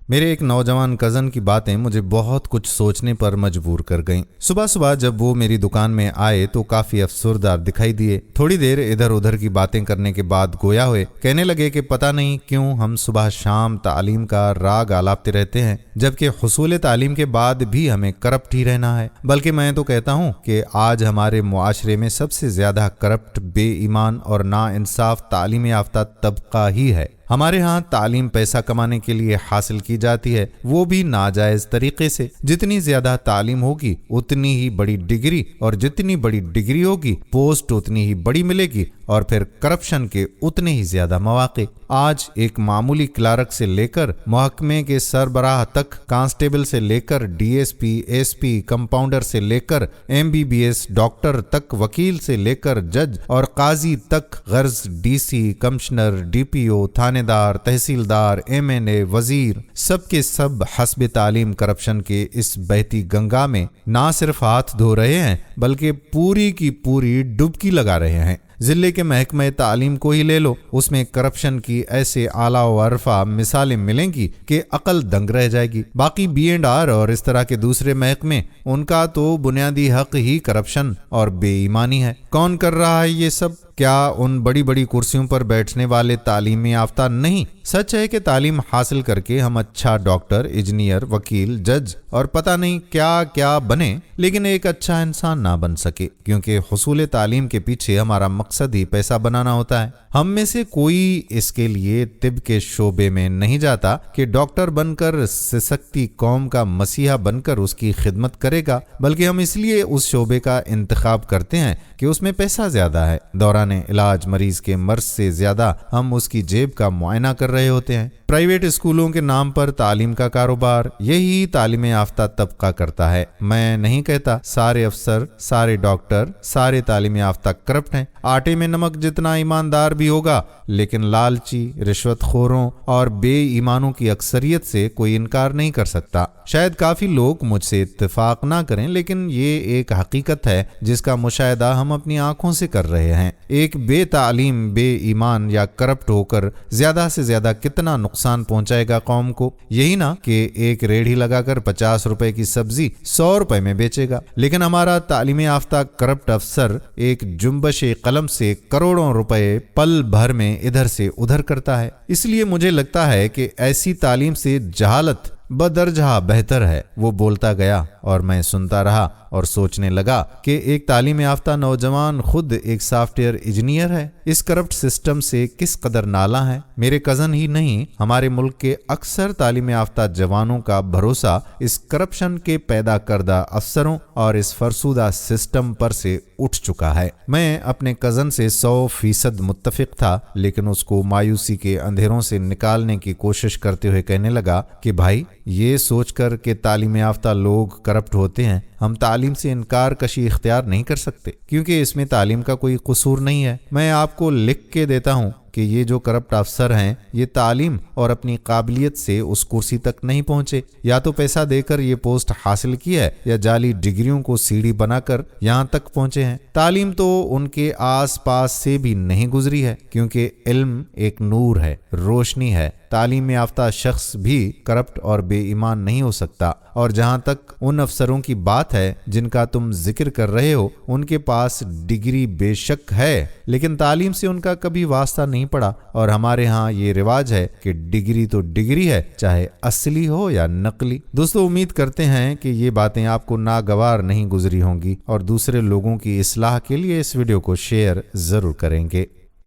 میرے ایک نوجوان کزن کی باتیں مجھے بہت کچھ سوچنے پر مجبور کر گئیں۔ صبح صبح جب وہ میری دکان میں آئے تو کافی افسردہ دکھائی دیے۔ تھوڑی دیر ادھر ادھر کی باتیں کرنے کے بعد گویا ہوئے، کہنے لگے کہ پتہ نہیں کیوں ہم صبح شام تعلیم کا راگ آلاپتے رہتے ہیں، جبکہ حصول تعلیم کے بعد بھی ہمیں کرپٹ ہی رہنا ہے۔ بلکہ میں تو کہتا ہوں کہ آج ہمارے معاشرے میں سب سے زیادہ کرپٹ، بے ایمان اور ناانصاف تعلیم یافتہ طبقہ ہی ہے۔ ہمارے ہاں تعلیم پیسہ کمانے کے لیے حاصل کی جاتی ہے، وہ بھی ناجائز طریقے سے۔ جتنی زیادہ تعلیم ہوگی اتنی ہی بڑی ڈگری، اور جتنی بڑی ڈگری ہوگی پوسٹ اتنی ہی بڑی ملے گی، اور پھر کرپشن کے اتنے ہی زیادہ مواقع۔ آج ایک معمولی کلارک سے لے کر محکمے کے سربراہ تک، کانسٹیبل سے لے کر D S P, S P, compounder سے لے کر MBBS ڈاکٹر تک، وکیل سے لے کر جج اور قاضی تک، غرض DC، کمشنر، DPO، تھانے دار، تحصیلدار، MNA، وزیر، سب کے سب حسب تعلیم کرپشن کے اس بہتی گنگا میں نہ صرف ہاتھ دھو رہے ہیں بلکہ پوری کی پوری ڈبکی لگا رہے ہیں۔ ضلع کے محکمہ تعلیم کو ہی لے لو، اس میں کرپشن کی ایسے اعلیٰ و عرفہ مثالیں ملیں گی کہ عقل دنگ رہ جائے گی۔ باقی B&R اور اس طرح کے دوسرے محکمے، ان کا تو بنیادی حق ہی کرپشن اور بے ایمانی ہے۔ کون کر رہا ہے یہ سب؟ کیا ان بڑی بڑی کرسیوں پر بیٹھنے والے تعلیم یافتہ نہیں؟ سچ ہے کہ تعلیم حاصل کر کے ہم اچھا ڈاکٹر، انجینئر، وکیل، جج اور پتہ نہیں کیا کیا بنے، لیکن ایک اچھا انسان نہ بن سکے، کیونکہ حصول تعلیم کے پیچھے ہمارا مقصد ہی پیسہ بنانا ہوتا ہے۔ ہم میں سے کوئی اس کے لیے طب کے شعبے میں نہیں جاتا کہ ڈاکٹر بن کر سسکتی قوم کا مسیحا بن کر اس کی خدمت کرے گا، بلکہ ہم اس لیے اس شعبے کا انتخاب کرتے ہیں کہ اس میں پیسہ زیادہ ہے۔ دوران علاج مریض کے مرض سے زیادہ ہم اس کی جیب کا معائنہ کر رہے ہوتے ہیں۔ پرائیویٹ اسکولوں کے نام پر تعلیم کا کاروبار یہی تعلیم یافتہ طبقہ کرتا ہے۔ میں نہیں کہتا سارے افسر، سارے ڈاکٹر، سارے تعلیم یافتہ کرپٹ ہیں۔ آٹے میں نمک جتنا ایماندار بھی ہوگا، لیکن لالچی، رشوت خوروں اور بے ایمانوں کی اکثریت سے کوئی انکار نہیں کر سکتا۔ شاید کافی لوگ مجھ سے اتفاق نہ کریں، لیکن یہ ایک حقیقت ہے جس کا مشاہدہ ہم اپنی آنکھوں سے کر رہے ہیں۔ ایک بے تعلیم، بے ایمان یا کرپٹ ہو کر زیادہ سے زیادہ کتنا نقصان پہنچائے گا قوم کو؟ یہی نا کہ ایک ریڑھی لگا کر 50 روپے کی سبزی 100 روپے میں بیچے گا، لیکن ہمارا تعلیم یافتہ کرپٹ افسر ایک جنبش قلم سے کروڑوں روپے پل بھر میں ادھر سے ادھر کرتا ہے۔ اس لیے مجھے لگتا ہے کہ ایسی تعلیم سے جہالت بدرجہ بہتر ہے۔ وہ بولتا گیا اور میں سنتا رہا اور سوچنے لگا کہ ایک تعلیم یافتہ نوجوان خود ایک سافٹ ویئر انجینئر ہے، اس کرپٹ سسٹم سے کس قدر نالاں ہے۔ میرے کزن ہی نہیں، ہمارے ملک کے اکثر تعلیم یافتہ جوانوں کا بھروسہ اس کرپشن کے پیدا کردہ افسروں اور اس فرسودہ سسٹم پر سے اٹھ چکا ہے۔ میں اپنے کزن سے 100% متفق تھا، لیکن اس کو مایوسی کے اندھیروں سے نکالنے کی کوشش کرتے ہوئے کہنے لگا کہ بھائی، یہ سوچ کر کہ تعلیم یافتہ لوگ کرپٹ ہوتے ہیں، ہم تعلیم سے انکار کشی اختیار نہیں کر سکتے، کیونکہ اس میں تعلیم کا کوئی قصور نہیں ہے۔ میں آپ کو لکھ کے دیتا ہوں کہ یہ جو کرپٹ افسر ہیں، یہ تعلیم اور اپنی قابلیت سے اس کرسی تک نہیں پہنچے۔ یا تو پیسہ دے کر یہ پوسٹ حاصل کی ہے، یا جعلی ڈگریوں کو سیڑھی بنا کر یہاں تک پہنچے ہیں۔ تعلیم تو ان کے آس پاس سے بھی نہیں گزری ہے، کیونکہ علم ایک نور ہے، روشنی ہے۔ تعلیم یافتہ شخص بھی کرپٹ اور بے ایمان نہیں ہو سکتا۔ اور جہاں تک ان افسروں کی بات ہے جن کا تم ذکر کر رہے ہو، ان کے پاس ڈگری بے شک ہے، لیکن تعلیم سے ان کا کبھی واسطہ نہیں پڑا۔ اور ہمارے ہاں یہ رواج ہے کہ ڈگری تو ڈگری ہے، چاہے اصلی ہو یا نقلی۔ دوستو، امید کرتے ہیں کہ یہ باتیں آپ کو ناگوار نہیں گزری ہوں گی، اور دوسرے لوگوں کی اصلاح کے لیے اس ویڈیو کو شیئر ضرور کریں گے۔